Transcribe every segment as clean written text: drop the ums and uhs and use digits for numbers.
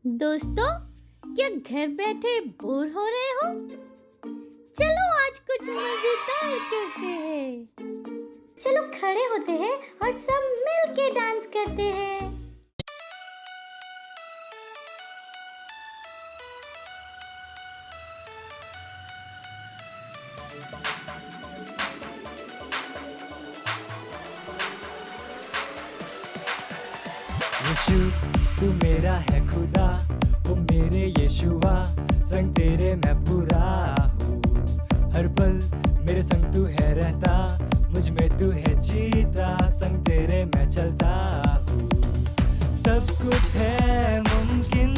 दोस्तों, क्या घर बैठे बोर हो रहे हो? चलो आज कुछ मजेदार करते हैं। चलो खड़े होते हैं और सब मिल के डांस करते हैं। यीशु तू मेरा है खुदा, ओ मेरे यीशुआ, संग तेरे मैं पूरा हूँ। हर पल मेरे संग तू है रहता, मुझ में तू है जीता, संग तेरे मैं चलता हूँ। सब कुछ है मुमकिन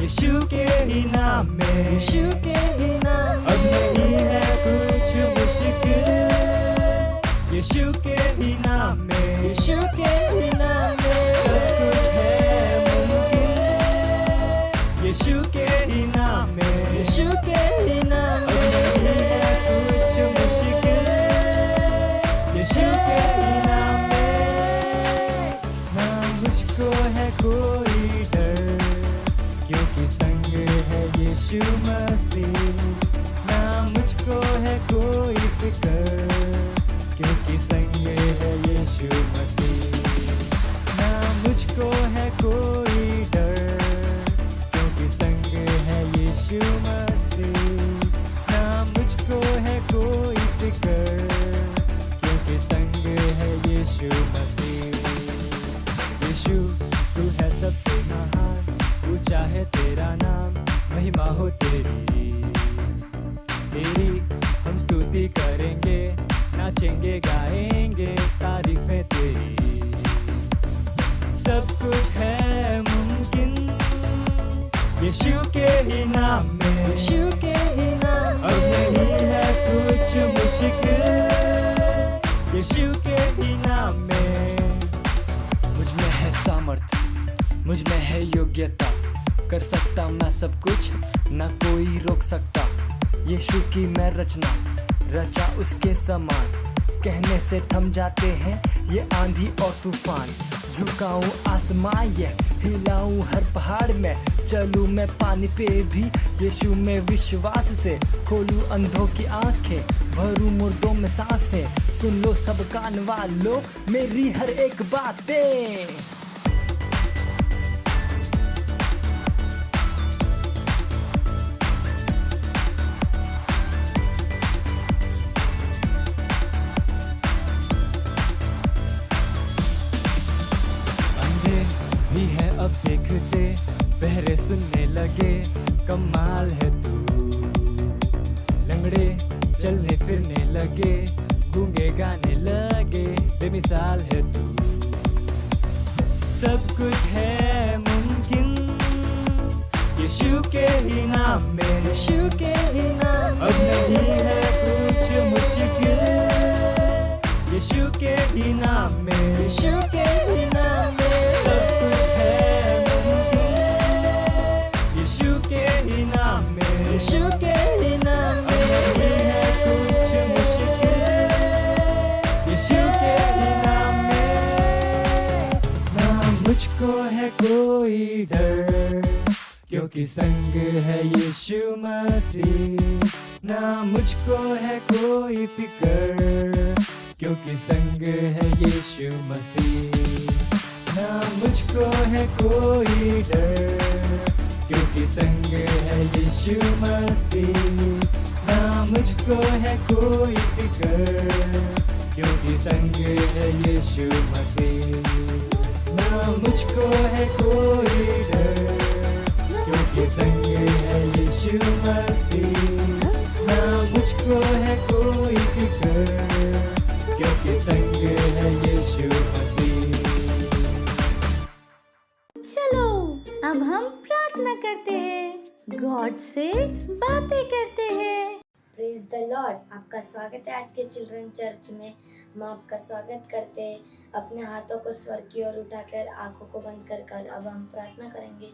यीशु के ही नाम में, यीशु के ही नाम में। अब नहीं है कुछ मुश्किल यीशु के ही नाम में, यीशु के ही नाम में। सब कुछ है मुमकिन यीशु के ही नाम में, यीशु के ही नाम में। अब नहीं है कुछ मुश्किल यीशु के ही नाम में। ना मुझको है कोई डर, क्योंकि संग है यीशु मसीह। ना मुझको है कोई फिक्र, क्योंकि संग है यीशु मसीह। ना मुझको है कोई डर, क्योंकि संग है यीशु मसीह। ना मुझको है कोई फिक्र, क्योंकि संग है यीशु मसीह। यीशु तू है सबसे महान, ऊंचा है तेरा नाम, महिमा हो तेरी। हम स्तुति करेंगे, नाचेंगे गाएंगे तारीफें तेरी। सब कुछ है मुमकिन यीशु के ही नाम में, यीशु के ही नाम में। अब नहीं है कुछ मुश्किल यीशु के ही नाम में। मुझ में है सामर्थ, मुझ में है योग्यता, कर सकता मैं सब कुछ, ना कोई रोक सकता। यीशु की मैं रचना, रचा उसके समान, कहने से थम जाते हैं ये आंधी और तूफान। झुकाऊं आसमां ये हिलाऊं हर पहाड़ में, चलूं मैं पानी पे भी यीशु में विश्वास से। खोलूं अंधों की आंखें, भरूं मुर्दों में सांसें, सुन लो सब कान वालों मेरी हर एक बातें। भी है अब देखते, बहरे सुनने लगे, कमाल है तू। लंगड़े चलने फिरने लगे, गूंगे गाने लगे, बेमिसाल है तू। सब कुछ है मुमकिन यीशु के ही नाम में, यीशु के ही नाम में। अब नहीं है कुछ मुश्किल यीशु के ही नाम में, यीशु के ही नाम में। सब कुछ है मुमकिन यीशु के ही नाम में, यीशु के ही नाम में। अब नहीं है कुछ मुश्किल यीशु के ही नाम में। ना मुझको है कोई डर, क्योंकि संग है यीशु मसीह। ना मुझको है कोई फिक्र, क्योंकि संग है यीशु मसीह। ना मुझको है कोई डर, क्योंकि संग है यीशु मसीह। ना मुझको है कोई फिक्र, क्योंकि संग है यीशु मसीह। ना मुझको है कोई डर, क्योंकि संग है यीशु मसीह। ना मुझको है कोई फिक्र, क्योंकि संग है यीशु मसीह। चलो अब हम प्रार्थना करते हैं, गॉड से बातें करते हैं। Praise the Lord. आपका स्वागत है आज के चिल्ड्रन चर्च में। हम आपका स्वागत करते हैं। अपने हाथों को स्वर की ओर उठाकर आंखों को बंद कर अब हम प्रार्थना करेंगे।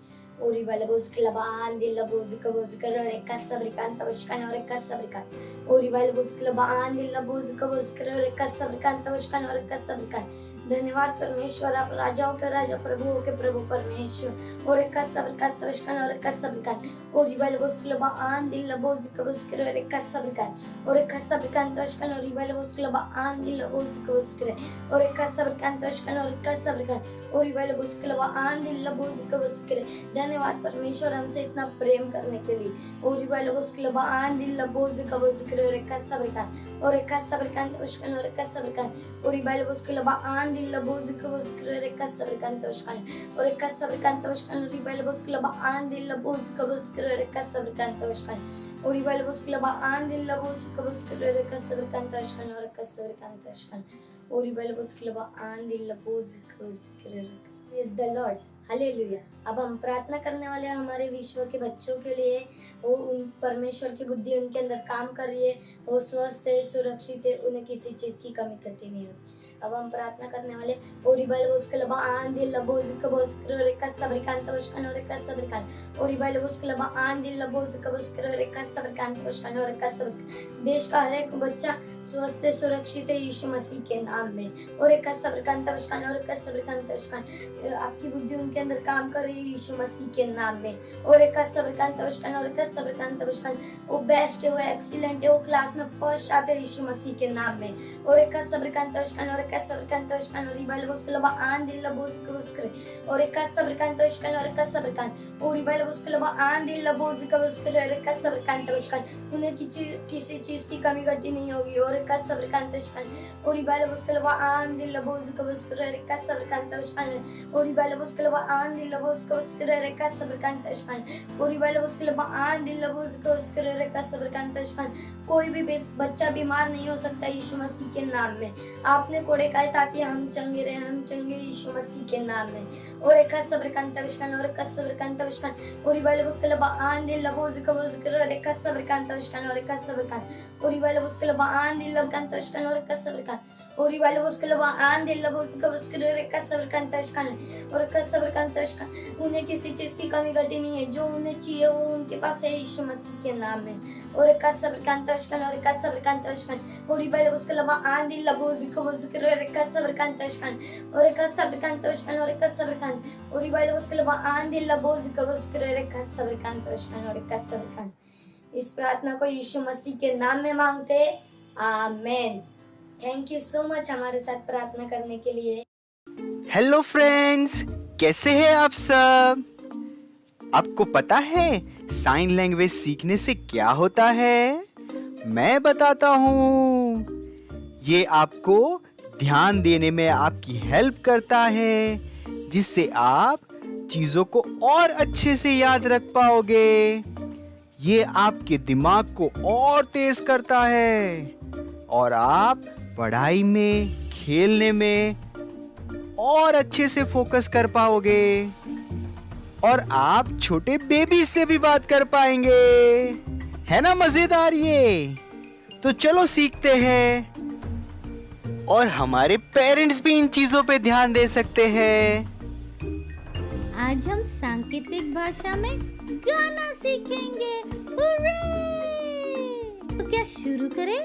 ओरी वाला बोझ के लबान दिल बोझ का बोझ कर और एक सब्रिकान तवशकान और एक सब्रिकान। ओरी वाला बोझ के लबान दिल बोझ का बोझ कर और एक सब्रिकान तवशकान और एक सब्रिकान। धन्यवाद परमेश्वर, आप राजाओं के राजा, प्रभुओं के प्रभु परमेश्वर। और एक सब्र का तवशकन और एक सब्र का और रिबल बुस्कलबा आन दिल लबोज कबस्कर और एक सब्र का और एक सब्र का तवशकन और रिबल बुस्कलबा आन दिल लबोज कबस्कर और एक सब्र का तवशकन और एक सब्र का और रिबल बुस्कलबा आन दिल लबोज कबस्कर। धन्यवाद परमेश्वर हमसे इतना प्रेम करने के लिए। और रिबल बुस्कलबा आन दिल लबोज कबस्कर और एक सब्र का और एक सब्र का तवशकन और एक सब्र का और रिबल बुस्कलबा आन दिल लबोज कबस्कर और एक सब्र का तवशकन और एक सब्र का तवशकन और रिबल बुस्कलबा आन दिल लबोज कबस्कर और एक सब्र का तवशकन और रिबल बुस्कलबा आन दिल लबोज कबस्कर और एक सब्र का तवशकन और एक सब्र का तवशकन और रिबल बुस्कलबा आन दिल लबोज कबस्कर। Praise the Lord, hallelujah. अब हम प्रार्थना करने वाले हैं हमारे विश्व के बच्चों के लिए। वो उन परमेश्वर की बुद्धि उनके अंदर काम कर रही है, वो स्वस्थ है, सुरक्षित है, उन्हें किसी चीज की कमी कटी नहीं होगी। अब हम प्रार्थना करने वाले ओरिबल बुस्कलबा आन दिल लबोज कबस्कर और एक सब्र का तवशकन और एक सब्र का ओरिबल बुस्कलबा आन दिल लबोज कबस्कर और एक सब्र का तवशकन और एक सब्र। देश का हर एक बच्चा स्वस्थ है, सुरक्षित है यीशु मसीह के नाम में। और एक सब्र का तवशकन और एक सब्र का तवशकन, आपकी बुद्धि उनके अंदर काम कर रही है यीशु मसीह के नाम में। और एक सब्र का तवशकन और एक सब्र का तवशकन, वो बेस्ट है, वो एक्सीलेंट है, वो क्लास में फर्स्ट आते हैं यीशु मसीह के नाम में। और एक सब्र का तवशकन और एक सब्र का तवशकन और रिबल बुस्कलबा आन दिल लबोज कबस्कर और एक सब्र का तवशकन और एक सब्र का और रिबल बुस्कलबा आन दिल लबोज कबस्कर और एक सब्र का तवशकन, उन्हें किसी चीज की कमी घटी नहीं होगी। और एक सब्र का तवशकन और रिबल बुस्कलबा आन दिल लबोज कबस्कर और एक सब्र का तवशकन और रिबल बुस्कलबा आन दिल लबोज कबस्कर और एक सब्र का तवशकन और रिबल बुस्कलबा आन दिल लबोज कबस्कर और एक सब्र का तवशकन। कोई भी बच्चा बीमार नहीं हो सकता यीशु मसीह के नाम में। आपने कोड़े खाए ताकि हम चंगे रहे, हम चंगे यीशु मसीह के नाम में। और एक सब्र का तवशकन और एक सब्र का तवशकन और रिबल बुस्कलबा आन दिल लबोज कबस्कर और एक सब्र का तवशकन और एक सब्र का और रिबल बुस्कलबा आन दिल लबोज तवशकन और एक सब्र का और रिबल बुस्कलबा आन दिल लबोज कबस्कर और एक सब्र का तवशकन और एक सब्र का तवशकन, उन्हें किसी चीज की कमी घटी नहीं है। जो उन्हें चाहिए वो उनके पास है यीशु मसीह के नाम में। और एक सब्र का तवशकन और एक सब्र का तवशकन और रिबल बुस्कलबा आन दिल लबोज कबस्कर और एक सब्र का तवशकन और एक सब्र का तवशकन और एक सब्र का और रिबल बुस्कलबा आन दिल लबोज कबस्कर और एक सब्र का तवशकन और एक सब्र का। इस प्रार्थना को यीशु मसीह के नाम में मांगते, आमीन। थैंक यू सो मच हमारे साथ प्रार्थना करने के लिए। हेलो फ्रेंड्स, कैसे हैं आप सब? आपको पता है साइन लैंग्वेज सीखने से क्या होता है? मैं बताता हूँ। ये आपको ध्यान देने में आपकी हेल्प करता है, जिससे आप चीजों को और अच्छे से याद रख पाओगे। ये आपके दिमाग को और तेज करता है और आप पढ़ाई में, खेलने में और अच्छे से फोकस कर पाओगे और आप छोटे बेबी से भी बात कर पाएंगे। है ना मजेदार ये? तो चलो सीखते हैं और हमारे पेरेंट्स भी इन चीजों पे ध्यान दे सकते हैं। आज हम सांकेतिक भाषा में गाना सीखेंगे। हुर्रे! तो क्या शुरू करें?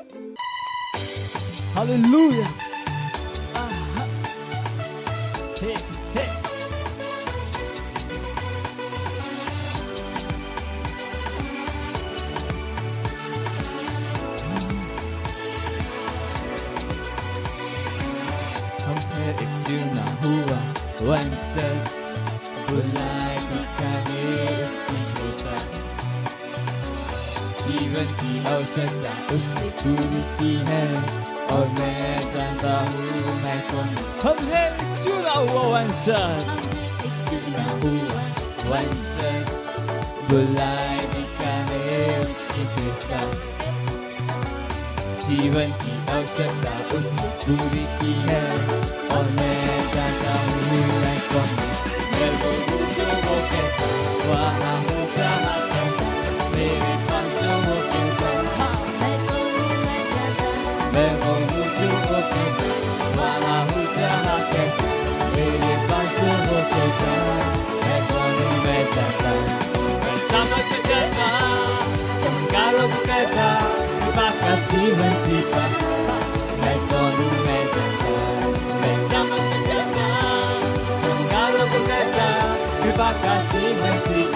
हालेलुया। हे हे Hampir itu nak huwa wansat Bulai dikanis kisrusa जीवन की आवश्यकता उसने पूरी की है और मैं जानता हूँ मैं कौन हम है चुना हुआ वंशज। चुना हुआ वंशज बुलाए दीकाने उसकी सृष्टा जीवन की आवश्यकता उसने पूरी की है और मैं जानता हूँ मैं कौन मैं वो हूँ जो वो कहता वहाँ हूँ जहाँ कहता मेरे पास जो वो कहता मैं वो हूँ जो वो कहता वहाँ हूँ जहाँ कहता मेरे पास जो वो कहता मैं कौन हूँ मैं जानता मैं समझ जाता चमकारों को कहता बाका जीवन जीता मैं कौन हूँ मैं जानता मैं समझ bakal cium-cium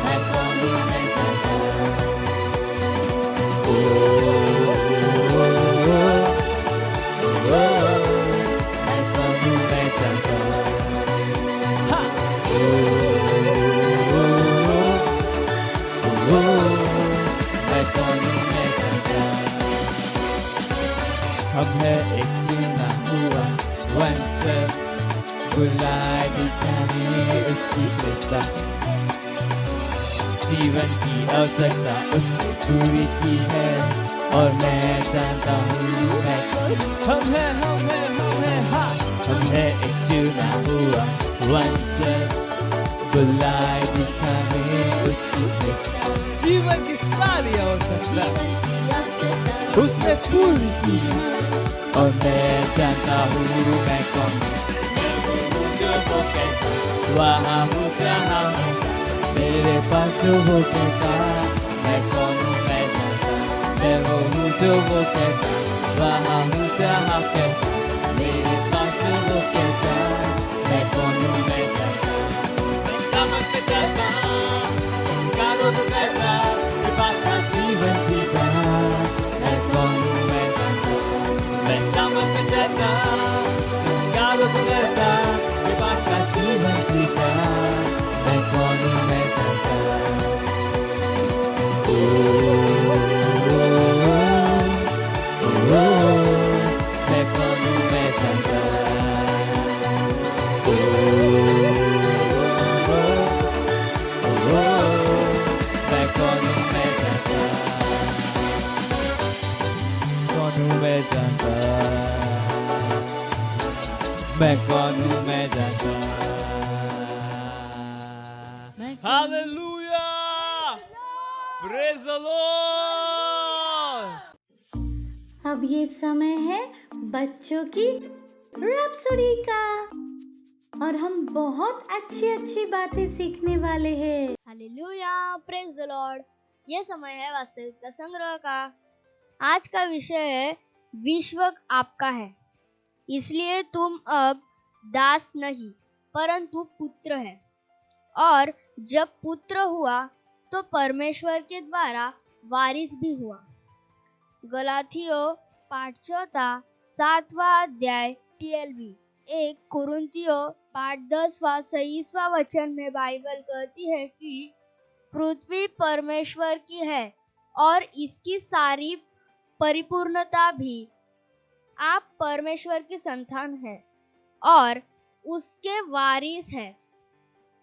मैं कौन मैं जाता मैं कौन मैं जाता मैं कौन मैं जाता हम है एक चुना हुआ वंशज गुलाबी कहानी उसकी श्रेष्ठता जीवन की आवश्यकता उसने पूरी की है और मैं जानता हूँ मैं हम है हाँ हम है एक चुना हुआ वंशज गुलाबी कहानी उसकी श्रेष्ठता जीवन की सारी आवश्यकता उसने पूरी की है और मैं जानता हूँ मैं कौन जो वो कहता वहाँ हूँ जहाँ हूँ मेरे पास जो वो कहता मैं कौन हूँ मैं जानता मैं वो हूँ जो वो कहता वहाँ हूँ जहाँ कहता मेरे पास जो वो कहता मैं कौन हूँ मैं जानता मैं समझ में जाता कारों से कहता बाका जीवन जीता मैं कौन हूँ मैं जानता मैं समझ में जाता कारों से कहता बाका जीवन जीता मैं कौन हूँ मैं जानता मैं कौन हूँ मैं जानता मैं कौन हूँ मैं जानता कौन हूँ मैं जानता मैं कौन हूँ मैं जानता Hallelujah! Praise the Lord! अब ये समय है बच्चों की रैप्सोडी का और हम बहुत अच्छी अच्छी बातें सीखने वाले हैं। Hallelujah, praise the Lord. यह समय है वास्तविकता संग्रह का। आज का विषय है विश्व आपका है, इसलिए तुम अब दास नहीं परंतु पुत्र है, और जब पुत्र हुआ तो परमेश्वर के द्वारा वारिस भी हुआ। गलातियों पाठ 4 7वां अध्याय 12 1 कुरिन्थियों पाठ 10वां 26वां वचन में बाइबल कहती है कि पृथ्वी परमेश्वर की है और इसकी सारी परिपूर्णता भी। आप परमेश्वर की संतान है और उसके वारिस है।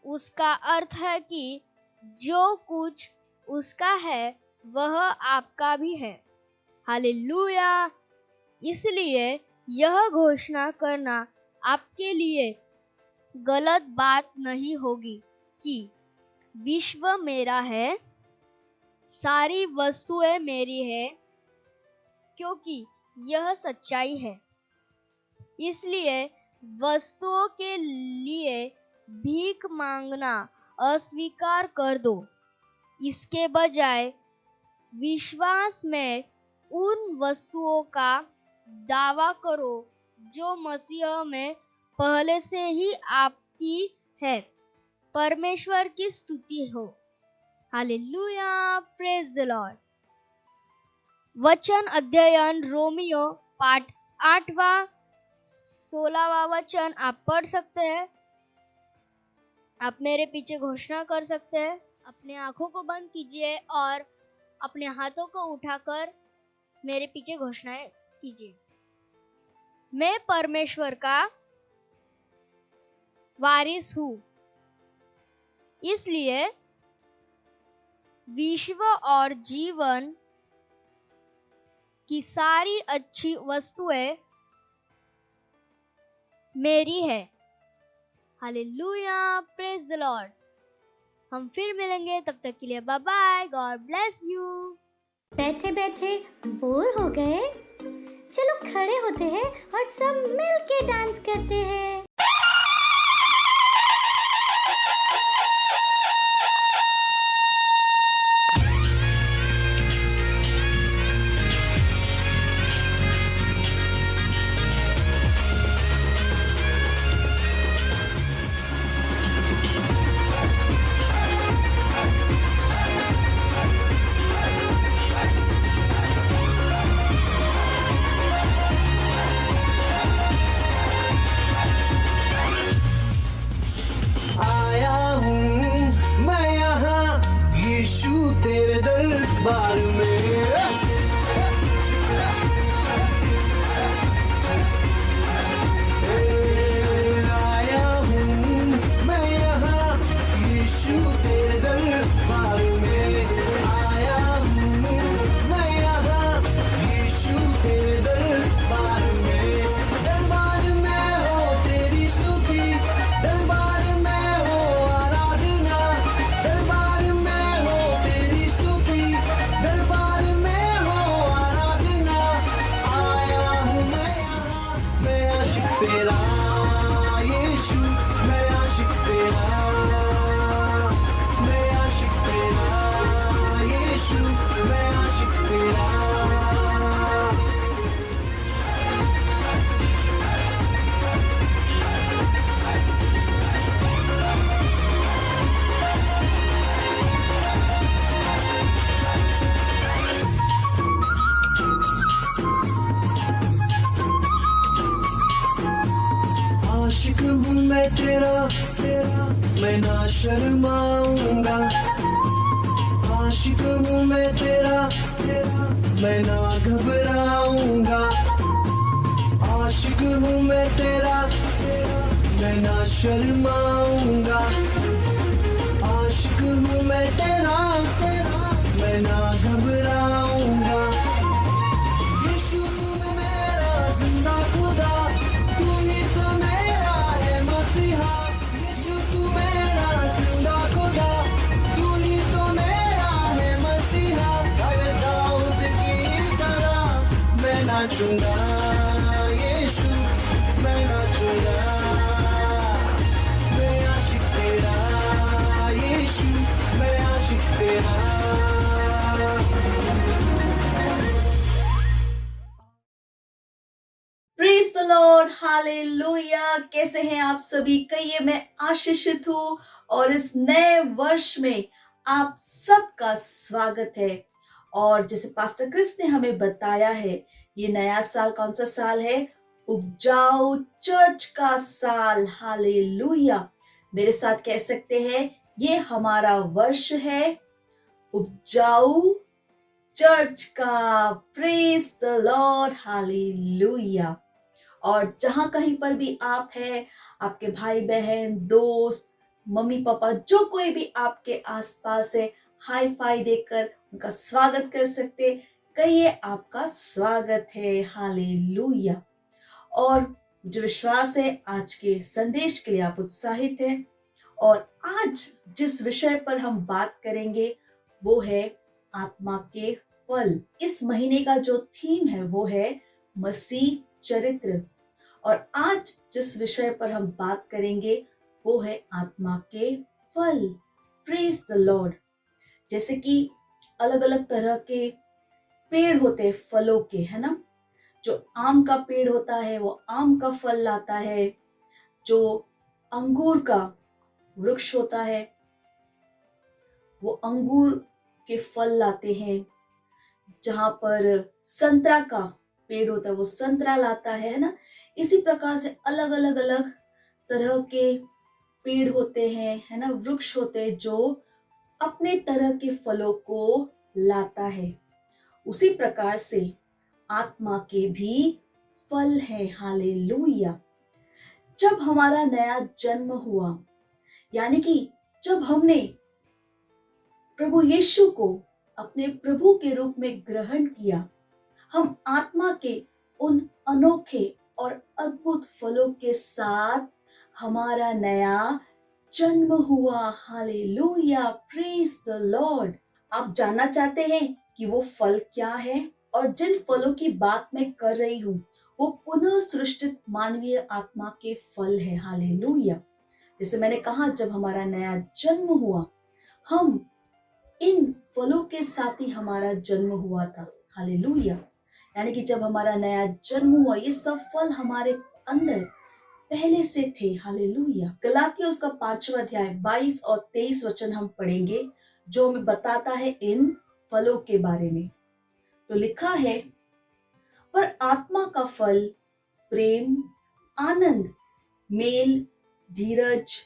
उसका अर्थ है कि जो कुछ उसका है वह आपका भी है। हालेलुया। इसलिए यह घोषणा करना आपके लिए गलत बात नहीं होगी कि विश्व मेरा है, सारी वस्तुएं मेरी है, क्योंकि यह सच्चाई है। इसलिए वस्तुओं के लिए भीख मांगना अस्वीकार कर दो। इसके बजाय विश्वास में उन वस्तुओं का दावा करो जो मसीह में पहले से ही आपकी है। परमेश्वर की स्तुति हो। Hallelujah, praise the Lord. वचन अध्ययन रोमियो पाठ 8वां 16वां वचन आप पढ़ सकते हैं। आप मेरे पीछे घोषणा कर सकते हैं। अपने आंखों को बंद कीजिए और अपने हाथों को उठाकर मेरे पीछे घोषणाएं कीजिए। मैं परमेश्वर का वारिस हूँ, इसलिए विश्व और जीवन की सारी अच्छी वस्तुएं मेरी है। Hallelujah, praise the lord. हम फिर मिलेंगे, तब तक के लिए bye bye, God bless you. बैठे बैठे बोर हो गए? चलो खड़े होते हैं और सब मिल के डांस करते हैं। तेरा यीशु, मैं आशिक तेरा, मैं आशिक तेरा यीशु, मैं आशिक तेरा। आशिक हूँ मैं तेरा, मैं ना शर्माऊंगा। आशिक हूँ मैं तेरा, मैं ना घबराऊंगा। आशिक हूँ मैं तेरा, मैं ना शर्माऊंगा। आशिक हूँ मैं तेरा, मैं ना घबराऊंगा। यीशु तू मेरा जिंदा खुदा, तू ही तो मेरा है मसीहा। यीशु तू मेरा जिंदा खुदा, तू ही तो मेरा है मसीहा। अरे दाऊद की तरह मैं नाचूंगा यीशु, मैं नाचूंगा। मैं आशिक तेरा यीशु, मैं आशिक तेरा। Praise the Lord, hallelujah. कैसे हैं आप सभी? कहिए मैं आशीषित हूँ और इस नए वर्ष में आप सबका स्वागत है। और जैसे पास्टर क्रिस ने हमें बताया है, ये नया साल कौन सा साल है? उपजाऊ चर्च का साल। हालेलुया। मेरे साथ कह सकते हैं, ये हमारा वर्ष है उपजाऊ चर्च का। Praise the Lord, hallelujah. और जहां कहीं पर भी आप हैं, आपके भाई बहन, दोस्त, मम्मी पापा, जो कोई भी आपके आसपास है, हाई फाई देकर उनका स्वागत कर सकते। कहिए आपका स्वागत है। हालेलुया। और मुझे विश्वास है आज के संदेश के लिए आप उत्साहित हैं। और आज जिस विषय पर हम बात करेंगे वो है आत्मा के फल। इस महीने का जो थीम है वो है मसीह चरित्र। और आज जिस विषय पर हम बात करेंगे वो है आत्मा के फल। Praise the Lord. जैसे कि अलग अलग तरह के पेड़ होते हैं फलों के, है ना। जो आम का पेड़ होता है वो आम का फल लाता है। जो अंगूर का वृक्ष होता है वो अंगूर के फल लाते हैं। जहां पर संतरा का पेड़ होता है वो संतरा लाता है ना। इसी प्रकार से अलग अलग तरह के पेड़ होते हैं, है ना, वृक्ष होते हैं जो अपने तरह के फलों को लाता है। उसी प्रकार से आत्मा के भी फल है। हालेलुया। जब हमारा नया जन्म हुआ, यानी कि जब हमने प्रभु यीशु को अपने प्रभु के रूप में ग्रहण किया, हम आत्मा के उन अनोखे और अद्भुत फलों के साथ हमारा नया जन्म हुआ। हालेलुया। Praise the Lord. आप जानना चाहते हैं कि वो फल क्या है? और जिन फलों की बात मैं कर रही हूँ वो पुनः सृष्टित मानवीय आत्मा के फल है। हालेलुया। जैसे मैंने कहा, जब हमारा नया जन्म हुआ, हम इन फलों के साथ ही हमारा जन्म हुआ था। हालेलुया। यानी कि जब हमारा नया जन्म हुआ, ये सब फल हमारे अंदर पहले से थे। हालेलुया। गलातियों उसका 5वां अध्याय 22 और 23 वचन हम पढ़ेंगे, जो हमें बताता है इन फलों के बारे में। तो लिखा है, पर आत्मा का फल प्रेम, आनंद, मेल, धीरज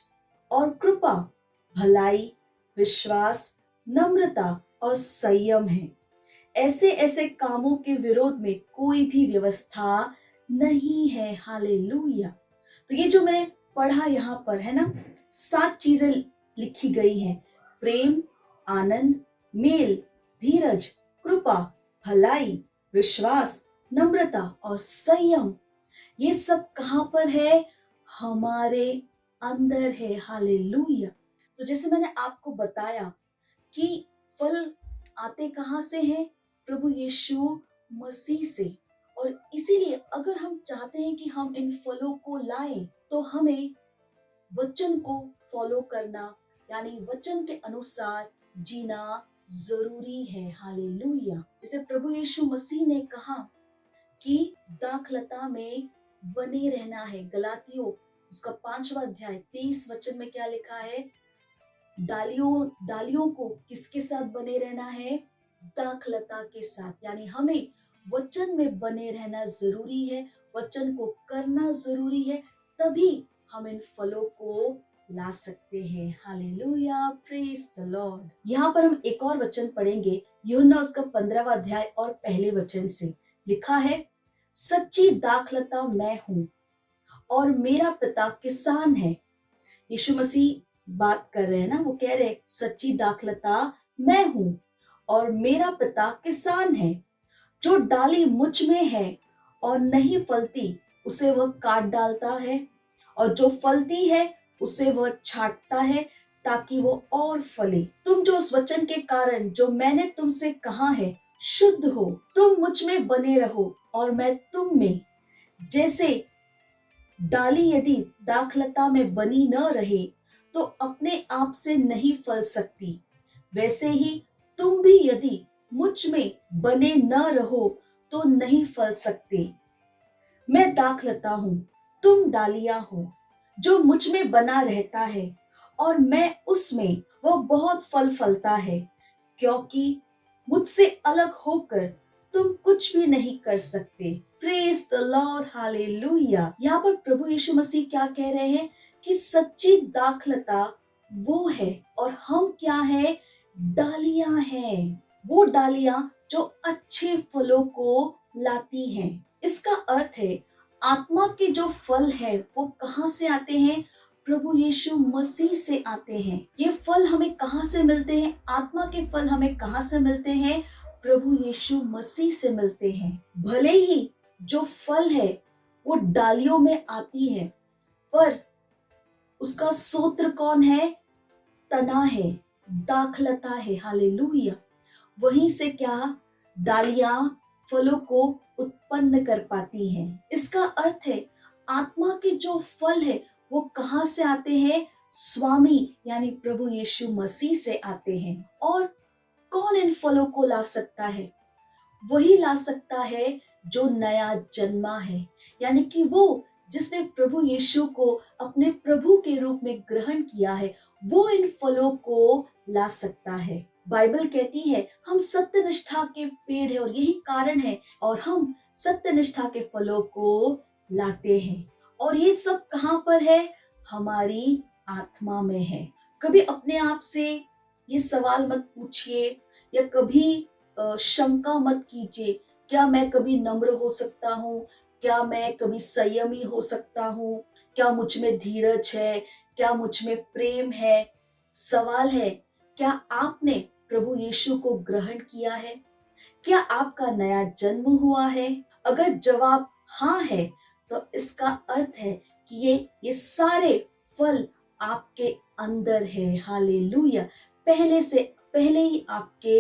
और कृपा, भलाई, विश्वास, नम्रता और संयम है। ऐसे ऐसे कामों के विरोध में कोई भी व्यवस्था नहीं है। हालेलुया। तो ये जो मैंने पढ़ा यहाँ पर है ना, 7 चीजें लिखी गई हैं। प्रेम, आनंद, मेल, धीरज, कृपा, भलाई, विश्वास, नम्रता और संयम। ये सब कहाँ पर है? हमारे अंदर है। हालेलुया। तो जैसे मैंने आपको बताया कि फल आते कहाँ से हैं? प्रभु यीशु मसीह से। और इसीलिए अगर हम चाहते हैं कि हम इन फलों को लाएं तो हमें वचन को फॉलो करना यानी वचन के अनुसार जीना जरूरी है। हालेलुया। जैसे प्रभु यीशु मसीह ने कहा कि दाखलता में बने रहना है। गलातियों उसका 5वां अध्याय 23 वचन में क्या लिखा है? डालियों को किसके साथ बने रहना है? दाखलता के साथ। यानी हमें वचन में बने रहना जरूरी है, वचन को करना जरूरी है, तभी हम इन फलों को ला सकते हैं। Hallelujah, praise the Lord. यहाँ पर हम एक और वचन पढ़ेंगे, यूहन्ना उसका 15वां अध्याय और पहले वचन से लिखा है, सच्ची दाखलता मैं हूँ और मेरा पिता किसान है। यीशु मसीह बात कर रहे हैं ना, वो कह रहे सच्ची दाखलता मैं हूँ और मेरा पिता किसान है। जो डाली मुझ में है और नहीं फलती उसे वह काट डालता है, और जो फलती है उसे वह छांटता है ताकि वो और फले। तुम जो उस वचन के कारण जो मैंने तुमसे कहा है शुद्ध हो। तुम मुझ में बने रहो और मैं तुम में। जैसे डाली यदि दाखलता में बनी न रहे तो अपने आप से नहीं फल सकती, वैसे ही तुम भी यदि मुझ में बने न रहो तो नहीं फल सकते। मैं दाखलता हूँ, तुम डालियां हो। जो मुझ में बना रहता है और मैं उसमें, वह बहुत फल फलता है, क्योंकि मुझसे अलग होकर तुम कुछ भी नहीं कर सकते। Praise the Lord, hallelujah. यहाँ पर प्रभु यीशु मसीह क्या कह रहे हैं कि सच्ची दाखलता वो है और हम क्या है? डालियां हैं। वो डालियां जो अच्छे फलों को लाती हैं। इसका अर्थ है आत्मा के जो फल है वो कहाँ से आते हैं? प्रभु यीशु मसीह से आते हैं। ये फल हमें कहाँ से मिलते हैं? आत्मा के फल हमें कहाँ से मिलते हैं? प्रभु यीशु मसीह से मिलते हैं। भले ही जो फल है वो डालियों में आती है, पर उसका सूत्र कौन है? तना है, दाखलता है। हालेलुया। वहीं से क्या? डालियां फलों को उत्पन्न कर पाती हैं। इसका अर्थ है आत्मा के जो फल है वो कहाँ से आते हैं? स्वामी यानी प्रभु यीशु मसीह से आते हैं। और कौन इन फलों को ला सकता है? वही ला सकता है जो नया जन्मा है, यानी कि वो जिसने प्रभु यीशु को अपने प्रभु के रूप में ग्रहण किया है, वो इन फलों को ला सकता है। बाइबल कहती है हम सत्य निष्ठा के पेड़ है और यही कारण है, और हम सत्य निष्ठा के फलों को लाते हैं। और ये सब कहाँ पर है? हमारी आत्मा में है। कभी अपने आप से ये सवाल मत पूछिए या कभी शंका मत कीजिए, क्या मैं कभी नम्र हो सकता हूँ? क्या मैं कभी संयमी हो सकता हूँ? क्या मुझ में धीरज है? क्या मुझ में प्रेम है? सवाल है, क्या आपने प्रभु यीशु को ग्रहण किया है? क्या आपका नया जन्म हुआ है? अगर जवाब हाँ है तो इसका अर्थ है कि ये सारे फल आपके अंदर है। हालेलुया। पहले ही आपके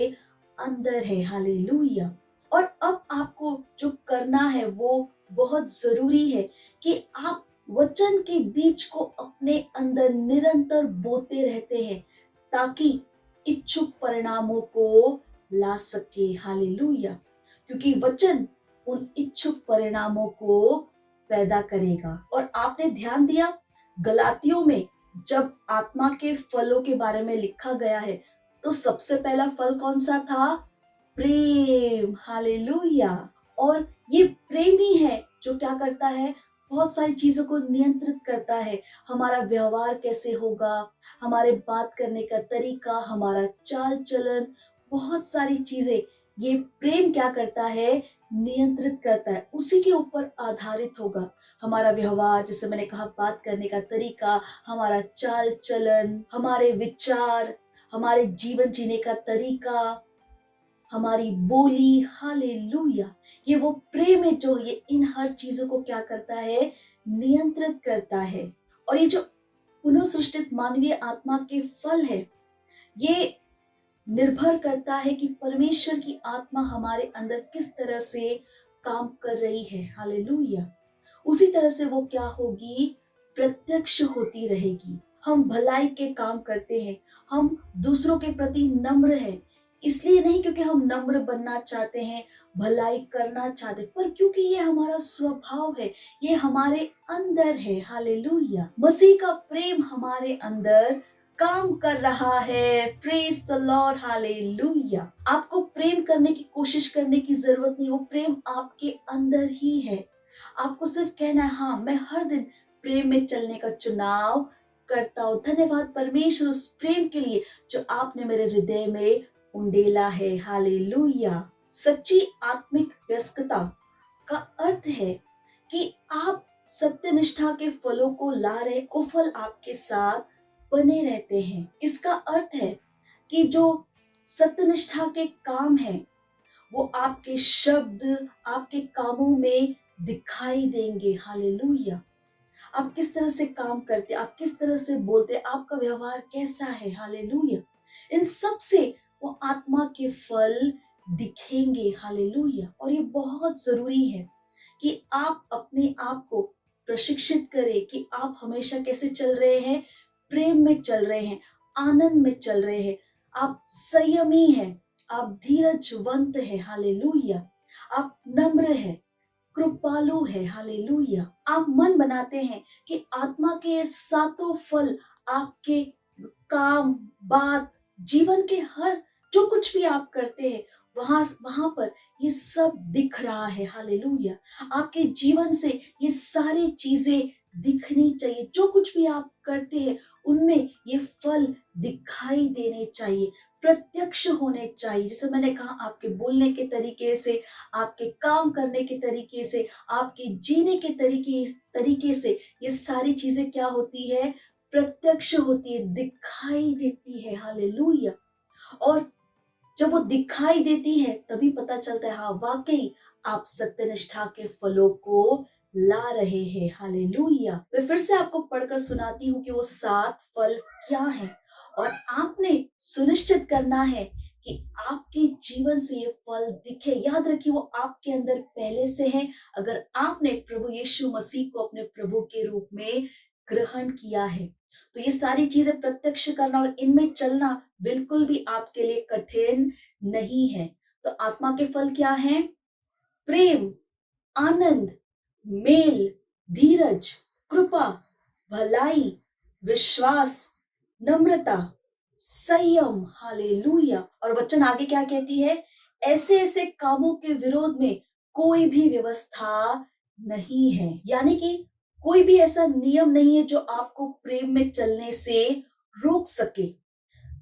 अंदर है। हालेलुया। और अब आपको जो करना है वो बहुत जरूरी है कि आप वचन के बीज को अपने अंदर निरंतर बोते रहते हैं ताकि इच्छुक परिणामों को ला सके। हालेलुया। क्योंकि वचन उन इच्छुक परिणामों को पैदा करेगा। और आपने ध्यान दिया, गलातियों में जब आत्मा के फलों के बारे में लिखा गया है तो सबसे पहला फल कौन सा था? प्रेम। हालेलुया। और ये प्रेम ही है जो क्या करता है? बहुत सारी चीजों को नियंत्रित करता है। हमारा व्यवहार कैसे होगा, हमारे बात करने का तरीका, हमारा चाल चलन, बहुत सारी चीजें ये प्रेम क्या करता है? नियंत्रित करता है। उसी के ऊपर आधारित होगा हमारा व्यवहार। जैसे मैंने कहा, बात करने का तरीका, हमारा चाल चलन, हमारे विचार, हमारे जीवन जीने का तरीका, हमारी बोली। हालेलुया। ये वो प्रेम है जो ये इन हर चीजों को क्या करता है? नियंत्रित करता है। और ये जो पुनः सृष्टित मानवीय आत्मा के फल है, ये निर्भर करता है कि परमेश्वर की आत्मा हमारे अंदर किस तरह से काम कर रही है, हालेलुया, उसी तरह से वो क्या होगी, प्रत्यक्ष होती रहेगी। हम भलाई के काम करते हैं, हम दूसरों के प्रति नम्र हैं, इसलिए नहीं क्योंकि हम नम्र बनना चाहते हैं, भलाई करना चाहते, पर क्योंकि ये हमारा स्वभाव है, ये हमारे अंदर है, हालेलुया। मसीह का प्रेम हमारे अंदर काम कर रहा है, प्रेज द लॉर्ड, हालेलुया। आपको प्रेम करने की कोशिश करने की जरूरत नहीं, वो प्रेम आपके अंदर ही है। आपको सिर्फ कहना है, हाँ मैं हर दिन प्रेम में चलने का चुनाव करता हूँ। धन्यवाद परमेश्वर उस प्रेम के लिए जो आपने मेरे हृदय में उंडेला है, हालेलुया। सच्ची आत्मिक व्यस्तता का अर्थ है कि आप सत्यनिष्ठा के फलों को ला रहे, वो फल आपके साथ बने रहते हैं। इसका अर्थ है कि जो सत्यनिष्ठा के काम हैं वो आपके शब्द, आपके कामों में दिखाई देंगे, हालेलुया। आप किस तरह से काम करते, आप किस तरह से बोलते, आपका व्यवहार कैसा है, हालेलुया। इन सब से वो आत्मा के फल दिखेंगे, हालेलुया। और ये बहुत जरूरी है कि आप अपने आप को प्रशिक्षित करें कि आप हमेशा कैसे चल रहे हैं, प्रेम में चल रहे हैं, आनंद में चल रहे हैं, आप संयमी हैं, आप धीरजवंत है, हालेलुया, आप नम्र है, कृपालु है, हालेलुया। आप मन बनाते हैं कि आत्मा के ये सातों फल आपके काम, बात, जीवन के हर जो कुछ भी आप करते हैं वहां पर ये सब दिख रहा है, हालेलुया। आपके जीवन से ये सारी चीजें दिखनी चाहिए, जो कुछ भी आप करते हैं उनमें ये फल दिखाई देने चाहिए, प्रत्यक्ष होने चाहिए। जैसे मैंने कहा, आपके बोलने के तरीके से, आपके काम करने के तरीके से, आपके जीने के तरीके से ये सारी चीजें क्या होती है, प्रत्यक्ष होती है, दिखाई देती है, हालेलुया। और जब वो दिखाई देती है तभी पता चलता है, हाँ वाकई आप सत्यनिष्ठा के फलों को ला रहे हैं, हालेलुया। मैं फिर से आपको पढ़कर सुनाती हूँ कि वो 7 फल क्या हैं, और आपने सुनिश्चित करना है कि आपके जीवन से ये फल दिखे। याद रखिए, वो आपके अंदर पहले से हैं। अगर आपने प्रभु यीशु मसीह को अपने प्रभु के रूप में ग्रहण किया है तो ये सारी चीजें प्रत्यक्ष करना और इनमें चलना बिल्कुल भी आपके लिए कठिन नहीं है। तो आत्मा के फल क्या हैं? प्रेम, आनंद, मेल, धीरज, कृपा, भलाई, विश्वास, नम्रता, संयम, हालेलुया। और वचन आगे क्या कहती है? ऐसे ऐसे कामों के विरोध में कोई भी व्यवस्था नहीं है। यानी कि कोई भी ऐसा नियम नहीं है जो आपको प्रेम में चलने से रोक सके।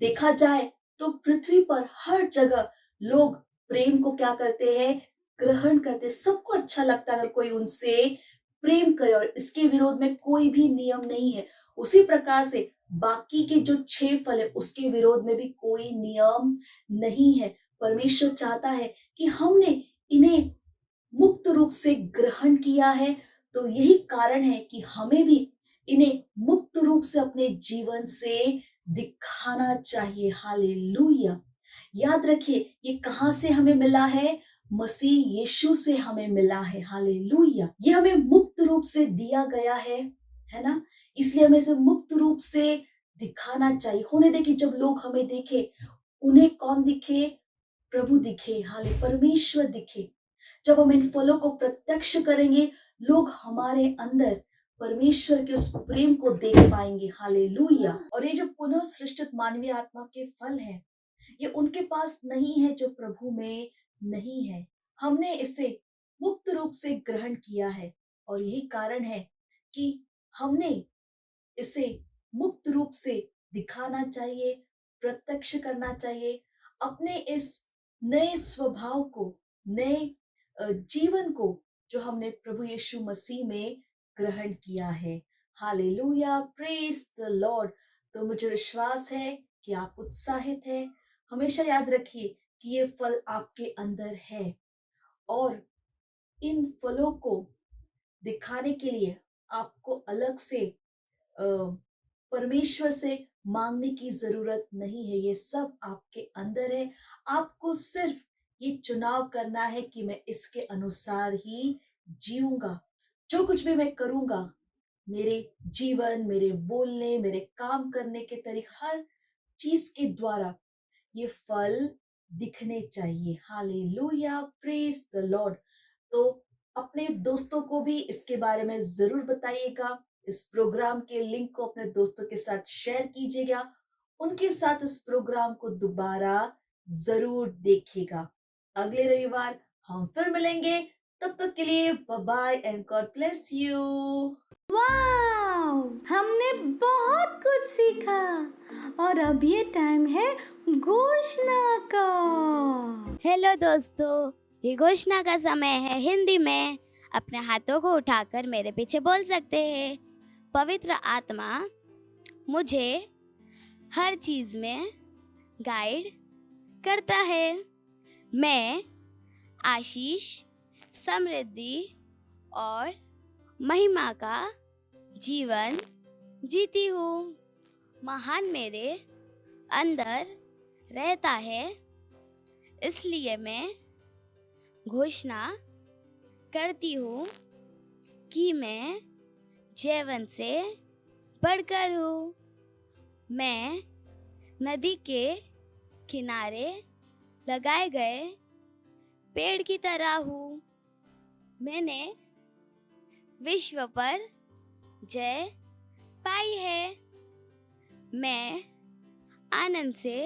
देखा जाए तो पृथ्वी पर हर जगह लोग प्रेम को क्या करते हैं? ग्रहण करते। सबको अच्छा लगता है अगर कोई उनसे प्रेम करे, और इसके विरोध में कोई भी नियम नहीं है। उसी प्रकार से बाकी के जो 6 फल है उसके विरोध में भी कोई नियम नहीं है। परमेश्वर चाहता है कि हमने इन्हें मुक्त रूप से ग्रहण किया है, तो यही कारण है कि हमें भी इन्हें मुक्त रूप से अपने जीवन से दिखाना चाहिए, हालेलुया। याद रखिए, ये कहां से हमें मिला है? मसीह यीशु से हमें मिला है, हालेलुया। ये हमें मुक्त रूप से दिया गया है ना? इसलिए हमें इसे मुक्त रूप से दिखाना चाहिए। होने दे कि जब लोग हमें देखे, उन्हें कौन दिखे? प्रभु दिखे, हाले परमेश्वर दिखे। जब हम इन फलों को प्रत्यक्ष करेंगे, लोग हमारे अंदर परमेश्वर के उस प्रेम को देख पाएंगे, हालेलुया। और ये जो पुनः सृष्टित मानवीय आत्मा के फल हैं, ये उनके पास नहीं है जो प्रभु में नहीं है। हमने इसे मुक्त रूप से ग्रहण किया है, और यही कारण है कि हमने इसे मुक्त रूप से दिखाना चाहिए, प्रत्यक्ष करना चाहिए। अपने इस नए स्वभाव को, नए जीवन को जो हमने प्रभु यीशु मसीह में ग्रहण किया है, हालेलुया, प्रेज द लॉर्ड। तो मुझे विश्वास है कि आप उत्साहित हैं। हमेशा याद रखिए कि ये फल आपके अंदर है, और इन फलों को दिखाने के लिए आपको अलग से परमेश्वर से मांगने की जरूरत नहीं है। ये सब आपके अंदर है। आपको सिर्फ ये चुनाव करना है कि मैं इसके अनुसार ही जीऊंगा। जो कुछ भी मैं करूंगा, मेरे जीवन, मेरे बोलने, मेरे काम करने के तरीके, हर चीज के द्वारा ये फल दिखने चाहिए। Hallelujah, praise the Lord. तो अपने दोस्तों को भी इसके बारे में जरूर बताइएगा। इस प्रोग्राम के लिंक को अपने दोस्तों के साथ शेयर कीजिएगा। उनके साथ इस प्रोग्राम को दोबारा जरूर देखिएगा। अगले रविवार हम फिर मिलेंगे। तब तक के लिए bye bye and God bless you. Wow, हमने बहुत कुछ सीखा और अब ये टाइम है घोषणा का। हेलो दोस्तों, ये घोषणा का समय है। हिंदी में अपने हाथों को उठाकर मेरे पीछे बोल सकते हैं। पवित्र आत्मा मुझे हर चीज में गाइड करता है। मैं आशीष, समृद्धि और महिमा का जीवन जीती हूँ। महान मेरे अंदर रहता है, इसलिए मैं घोषणा करती हूँ कि मैं जीवन से बढ़कर हूँ। मैं नदी के किनारे लगाए गए पेड़ की तरह हूँ। मैंने विश्व पर जय पाई है। मैं आनंद से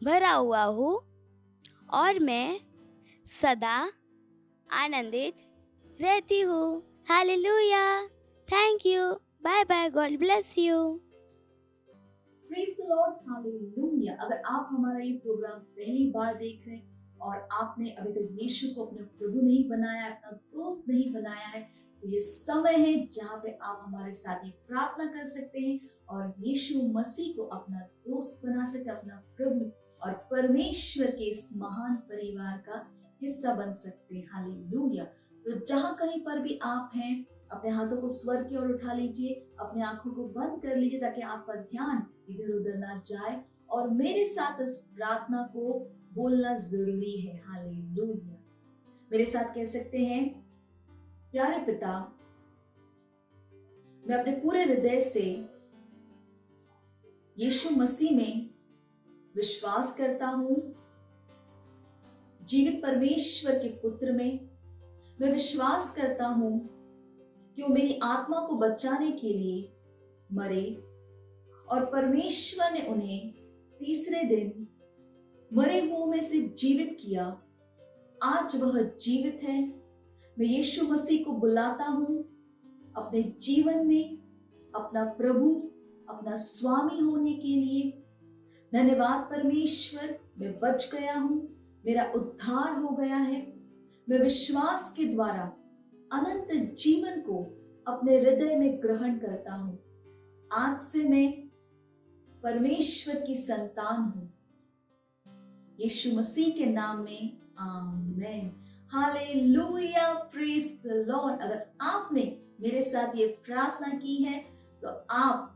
भरा हुआ हूँ और मैं सदा आनंदित रहती हूँ। Hallelujah, thank you, bye bye, God bless you. Praise the Lord, hallelujah. अगर आप हमारा ये प्रोग्राम पहली बार देख रहे हैं और आपने अभी तक यीशु को अपना प्रभु नहीं बनाया, अपना दोस्त नहीं बनाया है, तो ये समय है जहाँ पे आप हमारे साथ ही प्रार्थना कर सकते हैं और यीशु मसीह को अपना दोस्त बना सकते हैं, अपना प्रभु और परमेश्वर के इस महान परिवार का हिस्सा बन सकते हैं। हालेलुया। तो जहाँ कहीं पर भी आप हैं, अपने हाथों को स्वर की ओर उठा लीजिए, अपने आंखों को बंद कर लीजिए ताकि आपका ध्यान इधर उधर ना जाए और मेरे साथ इस प्रार्थना को बोलना जरूरी है। हालेलुया। मेरे साथ कह सकते हैं, प्यारे पिता, मैं अपने पूरे हृदय से यीशु मसीह में विश्वास करता हूं, जीवित परमेश्वर के पुत्र में मैं विश्वास करता हूं कि वो मेरी आत्मा को बचाने के लिए मरे और परमेश्वर ने उन्हें तीसरे दिन मरे हुओं में से जीवित किया। आज वह जीवित है। मैं यीशु मसीह को बुलाता हूं अपने जीवन में अपना प्रभु, अपना स्वामी होने के लिए। धन्यवाद परमेश्वर, मैं बच गया हूं, मेरा उद्धार हो गया है। मैं विश्वास के द्वारा अनंत जीवन को अपने हृदय में ग्रहण करता हूं। आज से मैं परमेश्वर की संतान हूं। यीशु मसीह के नाम में आमीन। Hallelujah, praise the Lord. अगर आपने मेरे साथ ये प्रार्थना की है तो आप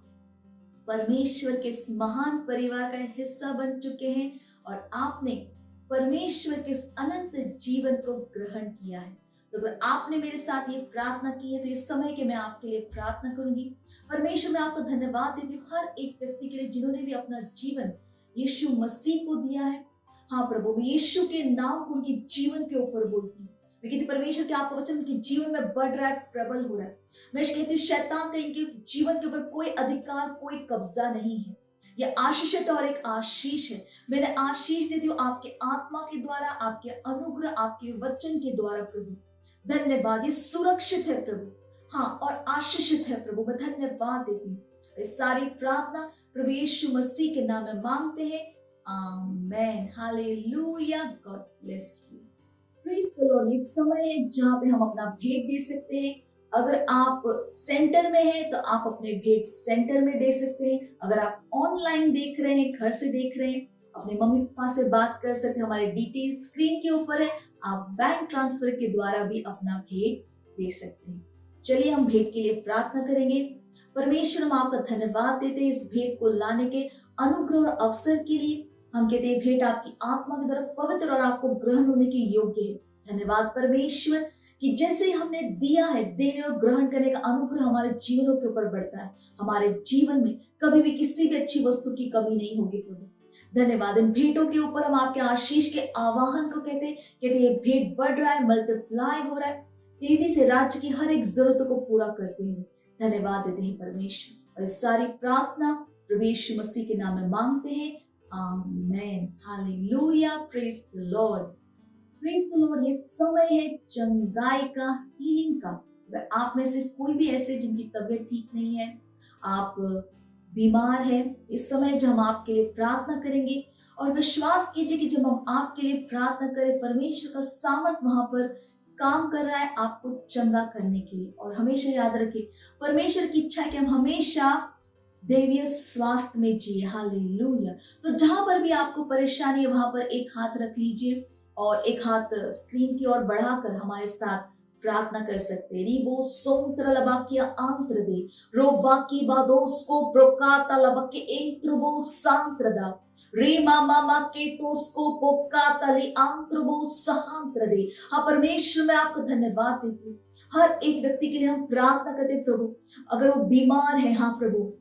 परमेश्वर के इस महान परिवार का हिस्सा बन चुके हैं और आपने परमेश्वर के इस अनंत जीवन को ग्रहण किया है। तो अगर आपने मेरे साथ ये प्रार्थना की है तो इस समय के मैं आपके लिए प्रार्थना करूंगी। परमेश्वर, मैं आपको धन्यवाद देती हूँ हर एक व्यक्ति के लिए जिन्होंने भी अपना जीवन यीशु मसीह को दिया है। हाँ प्रभु, मैं यीशु के नाम को उनके जीवन के ऊपर बोलती हूँ। मैं कहती परमेश्वर के आपका वचन उनके जीवन में बढ़ रहा है, प्रबल हो रहा है। मैं कहती हूँ शैतान का इनके जीवन के ऊपर कोई अधिकार, कोई कब्जा नहीं है। यह आशीषित और एक आशीष है। मैंने आशीष देती हूँ आपके आत्मा के द्वारा, आपके अनुग्रह, आपके वचन के द्वारा। प्रभु धन्यवाद, ये सुरक्षित है प्रभु, हाँ, और आशीषित है प्रभु। मैं धन्यवाद देती हूँ। इस सारी प्रार्थना प्रभु यीशु मसीह के नाम में मांगते हैं, amen. Hallelujah, God bless you. Praise the Lord. ये समय है जहाँ पे हम अपना भेंट दे सकते हैं। अगर आप सेंटर में हैं तो आप अपने भेंट सेंटर में दे सकते हैं। अगर आप ऑनलाइन देख रहे हैं, घर से देख रहे हैं, अपने मम्मी पापा से बात कर सकते हैं। हमारे डिटेल स्क्रीन के ऊपर है। आप बैंक ट्रांसफर के द्वारा भी अपना भेंट दे सकते हैं। चलिए हम भेंट के लिए प्रार्थना करेंगे। परमेश्वर, हम आपका धन्यवाद देते हैं इस भेंट को लाने के अनुग्रह और अवसर के लिए। हम कहते हैं भेंट आपकी आत्मा के द्वारा पवित्र और आपको ग्रहण होने के योग्य है। धन्यवाद परमेश्वर कि जैसे ही हमने दिया है, देने और ग्रहण करने का अनुग्रह हमारे जीवनों के ऊपर बढ़ता है। हमारे जीवन में कभी भी किसी भी अच्छी वस्तु की कमी नहीं होगी प्रभु। धन्यवाद। इन भेंटों के ऊपर हम आपके आशीष के आवाहन को कहते हैं ये भेंट बढ़ रहा है, मल्टीप्लाई हो रहा है, तेजी से राज्य की हर एक जरूरत को पूरा करते हुए धन्यवाद देते हैं परमेश्वर। और इस सारी प्रार्थना प्रभु यीशु मसीह के नाम में मांगते हैं, amen, hallelujah, praise the Lord, praise the Lord. ये समय है चंगाई का, हीलिंग का। अगर आप में से कोई भी ऐसे जिनकी तबीयत ठीक नहीं है, आप बीमार हैं, इस समय जब हम आपके लिए प्रार्थना करेंगे और विश्वास कीजिए कि जब हम आपके लिए प्रार्थना करें, परमेश्वर का सामर्थ वहां पर काम कर रहा है आपको चंगा करने के लिए। और हमेशा याद रखिए, परमेश्वर की इच्छा है कि हम हमेशा दैवीय स्वास्थ्य में जिए, हालेलुया। तो जहां पर भी आपको परेशानी है वहां पर एक हाथ रख लीजिए और एक हाथ स्क्रीन की ओर बढ़ाकर हमारे साथ प्रार्थना कर सकते हैं। रिबो सोंत्र लबाकिया आंत्र दे, रोबाकी बादोस्को प्रोकाता लबाके एंत्रबो सांत्रदा, रे मामा के तोस्को पोकाता ली आंत्रबो सहांत्र दे। हाँ परमेश्वर, मैं आपको धन्यवाद देती हूँ। हर एक व्यक्ति के लिए हम प्रार्थना करते हैं प्रभु, अगर वो बीमार है, हाँ प्रभु,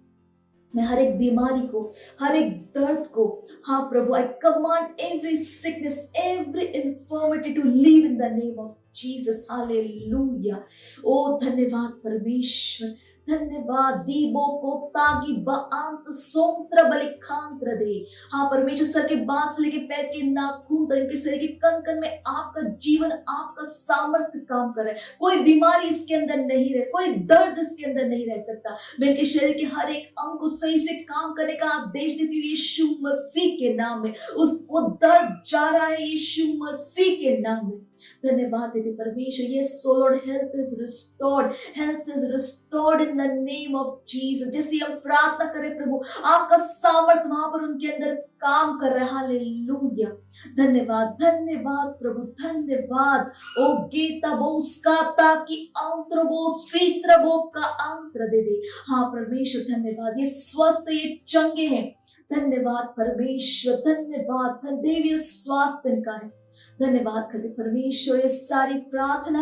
मैं हर एक बीमारी को, हर एक दर्द को, हाँ प्रभु, I command every sickness, every infirmity to leave in the name of Jesus, hallelujah. ओ धन्यवाद परमेश्वर, धन्यवाद। दीबो को तागी बांत सोंत्र बलिखांत्र दे। हाँ परमेश्वर, सर के बाल से लेके पैर के नाखून तक, इनके शरीर के कण कण में आपका जीवन, आपका सामर्थ्य काम कर रहा है। कोई बीमारी इसके अंदर नहीं रहे, कोई दर्द इसके अंदर नहीं रह सकता। मैं इनके शरीर के हर एक अंग को सही से काम करने का आदेश देती हूँ यीशु मसीह के नाम में। वो दर्द जा रहा है यीशु मसीह के नाम में। धन्यवाद देते परमेश्वर। ये so Lord, health is restored, health is restored in the name of Jesus. जैसे हम प्रार्थना करें प्रभु, आपका सामर्थ वहां पर उनके अंदर काम कर रहा है, हालेलुया। धन्यवाद, धन्यवाद प्रभु, धन्यवाद। ओ गीता बोस्काता की आंत्रबो सीत्रबो का आंत्र दे दे। हाँ परमेश्वर धन्यवाद, ये स्वस्थ, ये चंगे हैं। धन्यवाद परमेश्वर, धन्यवाद। दैवीय स्वास्थ्य इनका है। धन्यवाद करते परमेश्वर। ये सारी प्रार्थना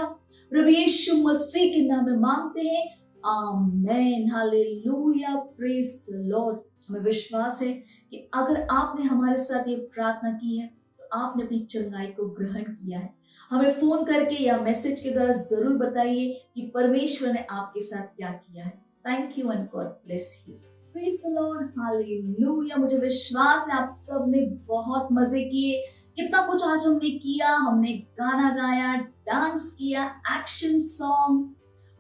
प्रभु यीशु मसीह के नाम में मांगते हैं, amen, hallelujah, praise the Lord. हमें विश्वास है कि अगर आपने हमारे साथ ये प्रार्थना की है तो आपने अपनी चंगाई को ग्रहण किया है। हमें फोन करके या मैसेज के द्वारा जरूर बताइए कि परमेश्वर ने आपके साथ क्या किया है। Thank you and God bless you. Praise the Lord, hallelujah. मुझे विश्वास है आप सब ने बहुत मजे किए। कितना कुछ आज हमने किया, हमने गाना गाया, डांस किया, एक्शन सॉन्ग,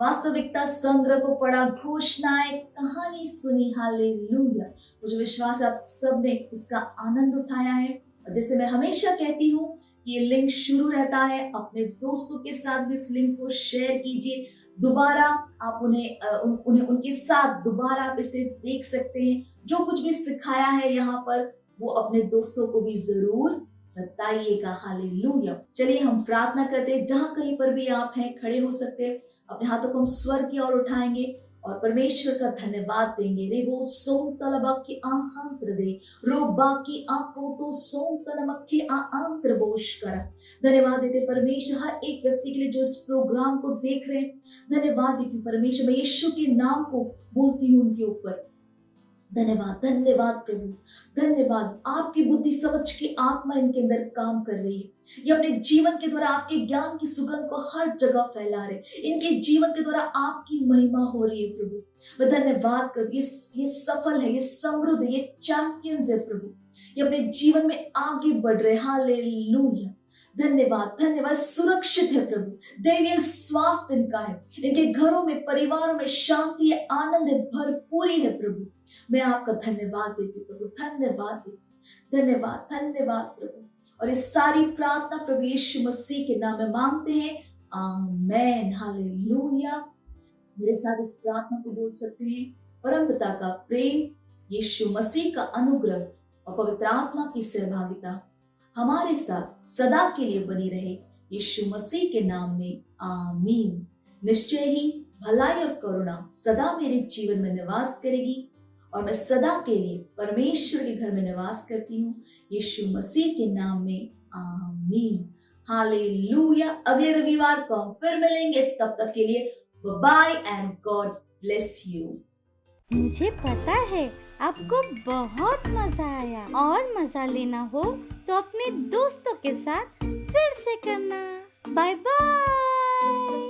वास्तविकता संग्रह को पढ़ा, घोषणाएं, कहानी सुनी, हालेलुया। मुझे विश्वास है आप सब ने इसका आनंद उठाया है। और जैसे मैं हमेशा कहती हूँ, ये लिंक शुरू रहता है, अपने दोस्तों के साथ भी इस लिंक को शेयर कीजिए। दोबारा आप उन्हें उनके साथ दोबारा आप इसे देख सकते हैं। जो कुछ भी सिखाया है यहाँ पर वो अपने दोस्तों को भी जरूर बताइएगा, हालेलुया। चलिए हम प्रार्थना करते हैं। जहां कहीं पर भी आप हैं, खड़े हो सकते हैं। अपने हाथों को हम स्वर्ग की ओर उठाएंगे और परमेश्वर का धन्यवाद देंगे। रेबो सोम तलबाकी आहांत्र दे, रोबाकी आको तो सोम तलमक्की आहांत्र बोश करा। धन्यवाद देते परमेश्वर हर एक व्यक्ति के लिए जो इस प्रोग्राम को देख रहे हैं। धन्यवाद देती परमेश्वर, मैं यीशु के नाम को बोलती हूँ उनके ऊपर। धन्यवाद, धन्यवाद प्रभु, धन्यवाद। आपकी बुद्धि समझ की आत्मा इनके अंदर काम कर रही है। ये अपने जीवन के द्वारा आपके ज्ञान की सुगंध को हर जगह फैला रहे। इनके जीवन के द्वारा आपकी महिमा हो रही है प्रभु। मैं धन्यवाद कर, ये सफल है, ये समृद्ध है, ये चैंपियंस है प्रभु। ये अपने जीवन में आगे बढ़ रहे, हालेलुया। धन्यवाद, धन्यवाद। सुरक्षित है प्रभु, दैवीय स्वास्थ्य इनका है। इनके घरों में, परिवारों में शांति है, आनंद है, भरपूरी है प्रभु। मैं आपका धन्यवाद देती हूँ प्रभु, धन्यवाद देती हूँ, धन्यवाद, धन्यवाद प्रभु। और इस सारी प्रार्थना प्रभु यीशु मसीह के नाम में मांगते हैं, आमेन, हालेलुया। मेरे साथ इस प्रार्थना को बोल सकते हैं। परमपिता का प्रेम, यीशु मसीह का अनुग्रह और पवित्र आत्मा की सहभागिता हमारे साथ सदा के लिए बनी रहे, यीशु मसीह के नाम में, आमीन। निश्चय ही भलाई और करुणा सदा मेरे जीवन में निवास करेगी और मैं सदा के लिए परमेश्वर के घर में निवास करती हूँ, यीशु मसीह के नाम में, आमीन। हालेलुया। अगले रविवार को हम फिर मिलेंगे, तब तक के लिए bye and God bless you. मुझे पता है आपको बहुत मजा आया, और मजा लेना हो तो अपने दोस्तों के साथ फिर से करना। Bye bye.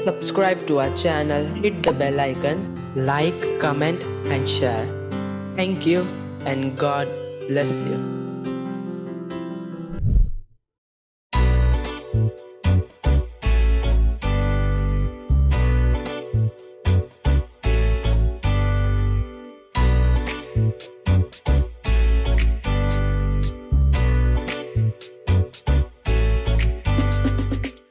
Subscribe to our channel, hit the bell icon, like, comment and share. Thank you and God bless you.